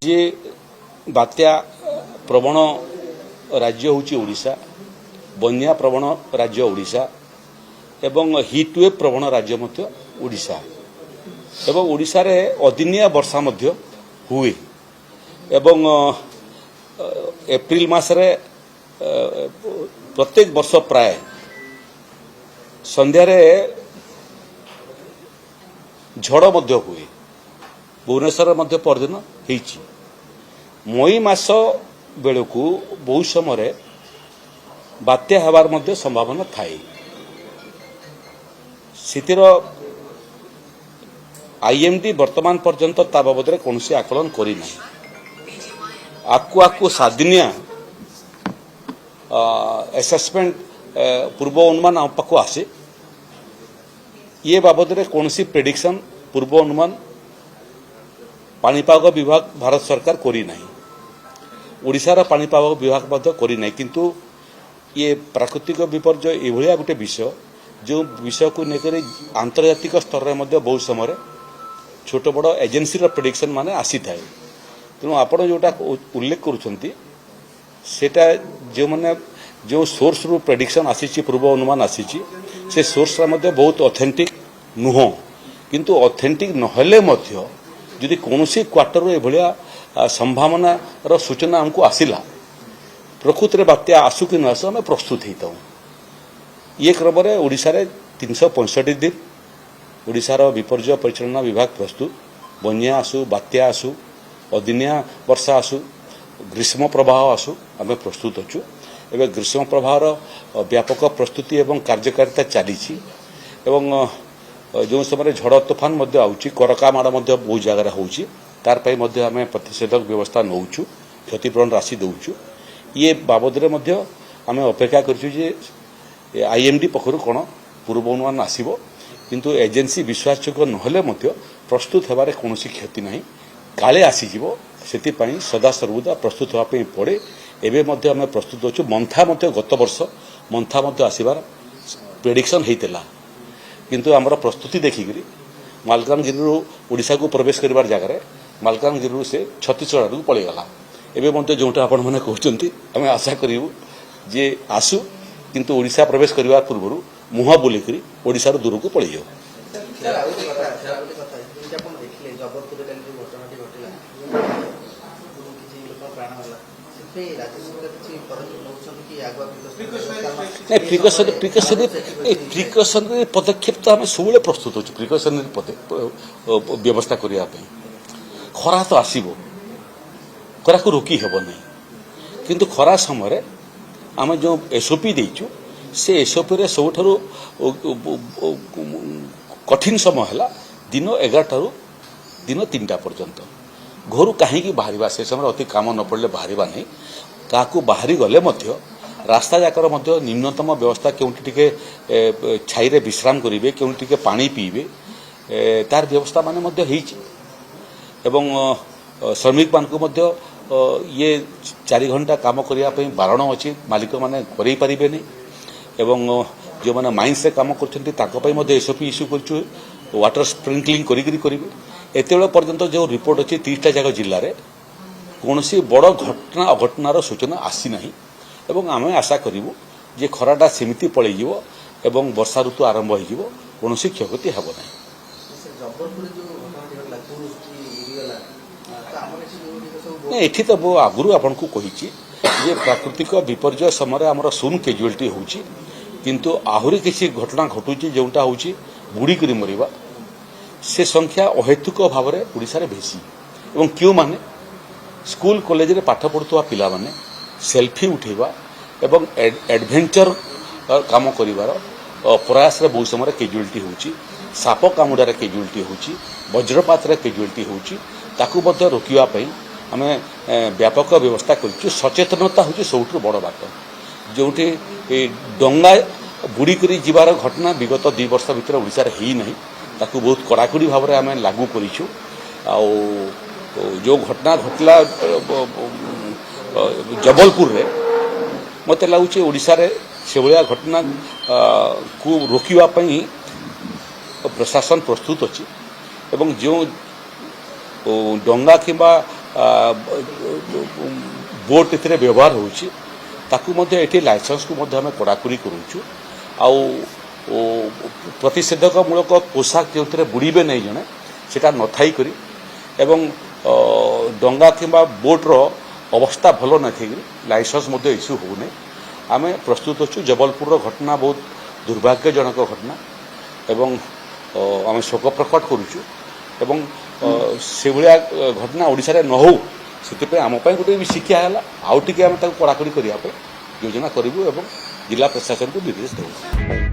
जे बात्या प्रवण राज्य होची ओडिशा, बन्या प्रवण राज्य ओडिशा एवं हिटवेव प्रवण राज्य मध्य ओडिशा एवं ओडिशा रे अदिनिया वर्षा मध्य हुए एवं एप्रिल मास रे प्रत्येक वर्ष प्राय संध्यारे झड़ मध्य हुए। भुवनेश्वर मध्य परदिन होईची। मई मास बेलू बहु समय बात्या हबार मध्य संभावना थाए। स्थितिर आईएमडी वर्तमान पर्यंत ता बाबद कौन आकलन करना। आकु 7 दिनिया एसेसमेंट पूर्व अनुमान आम पाक आसे। ये बाबद कौन प्रेडिक्शन पूर्व अनुमान पाणीपाग विभाग भारत सरकार करना। ओडिशार पाणीपाग विभाग करना, किंतु ये प्राकृतिक विपर्यय ये गोटे विषय जो विषय को लेकर आंतर्जातिक स्तर में बहुत समय छोट बड़ एजेन्सी प्रेडिक्शन माने आसी थाए। तेणु आप जोटा उल्लेख करुँचा जो मैंने जो सोर्स रु प्रेडिक्शन आसी पूर्व अनुमान आसी से सोर्स बहुत ऑथेंटिक नुह, किंतु ऑथेंटिक नहले मध्य यदि कौन क्वार्टर एभलिया संभावना सूचना हमको आसिला प्रकृति में बात्या आसु कि न आसु आम प्रस्तुत होता हूँ। ये क्रम में ओडिशा रे 365 दिन ओडिशार विपर्यय परिचालना विभाग प्रस्तुत। बन्या आसु, बात्या आसु, अदिनिया वर्षा आसु, ग्रीष्म प्रवाह आसु आम प्रस्तुत अच्छु। एवं ग्रीष्म प्रवाहर व्यापक प्रस्तुति एवं कार्यकारिता चली जो समय झड़ तोफान आउची, करका माड़ बहुत जगह होची, तार पई मध्य आम प्रतिषेधक व्यवस्था नौचु, क्षतिपूरण राशि दौचु। ये बाबद आम अपेक्षा कर आईएमडी पक्षर कौन पूर्व अनुमान आसब, किंतु एजेन्सी विश्वासयोग्य नहले प्रस्तुत होबार कौन क्षति ना, काले आसीज से सदा सर्वदा प्रस्तुत होगापी पड़े। एवं आम प्रस्तुत अच्छु। मंथा गत वर्ष मंथा आसबार प्रेडिक्शन होता, किंतु आमर प्रस्तुति देखिक मालकानगिरी ओडिशा को प्रवेश कर जगार मालकानगिरी से छत्तीसगढ़ को पलैगला। एवं जोटा आपण मैंने कहते आम आशा करूँ जे आसु, किंतु ओडिशा प्रवेश करने पूर्व मुह बुलिक ओडिशा दूर को पलैज। प्रिकसनरी पदक्षेप तो आम सब प्रस्तुत अच्छे। प्रिकसनरी व्यवस्था करने खरा तो आसब, खरा को रोकी हेब नहीं, किंतु खरा समय आम जो एसओपी देचु से एसओपी रे सबुठारु कठिन समय है दिन 11 टारू दिन 3टा पर्यंत। घर कहीं बाहर से समय अति काम न पड़े बाहर नहीं। क्या बाहरी गले रास्ता जाकर निम्नतम व्यवस्था क्योंकि छाई रे विश्राम करेंगे, क्योंकि पानी पीबे, तार व्यवस्था माने एवं श्रमिक मान ये 4 घंटा काम करने बारण अच्छी, मालिक मैंने करें नहीं। एवं जो मैंने माइंस से काम कर एसओपी इश्यू कर वाटर स्प्रिंकलिंग करेंगे। एत पर्यंत जो रिपोर्ट अच्छी 30टा जगह जिले में कौन बड़ घटना अघटनार सूचना आसी ना। एवं आम आशा करूँ जे खराटा सेमती पलैज एवं वर्षा ऋतु आरंभ हो कौन क्षयक्षति हेब ना। एठी तो मो आगुरी आपन को कही प्राकृतिक विपर्यय समय आमर शून्य कैजुआलिटी होची, किंतु आहुरी किसी घटना घटुची जोटा होची बुड़ी करी मरिबा, से संख्या अहेतुक भाव में ओडिशा रे बेसी। एवं क्यों माने स्कूल कॉलेज रे पाठ पढ़ुवा पिला माने सेल्फी उठेबा एवं एडवेंचर काम करिवार प्रयास रे बहुत समय कैजुआलिटी होची, साप कामुडार कैजुआलिटी होची, वज्रपात रे कैजुआलिटी होची। ताकू मध्य रोकिबा पई आमे व्यापक व्यवस्था करूँ। सचेतनता हूँ सबुठ बड़ बात। जो डंगा बुड़ी करी जीवार घटना विगत 2 वर्ष भितर ओडिशा रे ही नहीं, ताकू बहुत कड़ाकड़ी भाव में आम लागू करूँ। जो घटना घटला जबलपुर रे मत लगुच ओडिशा रे से भाया घटना को रोकिबा पई प्रशासन प्रस्तुत अच्छी। एवं जो डंगा किंबा ବୋଟ୍ ଏଥିରେ ବ୍ୟବହାର ହେଉଛି ତାକୁ ମଧ୍ୟ ଏଠି ଲାଇସେନ୍ସକୁ ମଧ୍ୟ ଆମେ କଡ଼ାକଡ଼ି କରୁଛୁ ଆଉ ପ୍ରତିଷେଧକମୂଳକ ପୋଷାକ ଯେଉଁଥିରେ ବୁଡ଼ିବେ ନାହିଁ ଜଣେ ସେଟା ନଥାଇ କରି ଏବଂ ଡଙ୍ଗା କିମ୍ବା ବୋଟ୍ର ଅବସ୍ଥା ଭଲ ନଥାଇକି ଲାଇସେନ୍ସ ମଧ୍ୟ ଇସ୍ୟୁ ହେଉନାହିଁ ଆମେ ପ୍ରସ୍ତୁତ ଅଛୁ ଜବଲପୁରର ଘଟଣା ବହୁତ ଦୁର୍ଭାଗ୍ୟଜନକ ଘଟଣା ଏବଂ ଆମେ ଶୋକ ପ୍ରକଟ କରୁଛୁ ଏବଂ ସେଭଳିଆ ଘଟଣା ଓଡ଼ିଶାରେ ନ ହେଉ ସେଥିପାଇଁ ଆମ ପାଇଁ ଗୋଟେ ବି ଶିକ୍ଷା ହେଲା ଆଉ ଟିକେ ଆମେ ତାକୁ କଡ଼ାକଡ଼ି କରିବା ପାଇଁ ଯୋଜନା କରିବୁ ଏବଂ ଜିଲ୍ଲା ପ୍ରଶାସନକୁ ନିର୍ଦ୍ଦେଶ ଦେବୁ।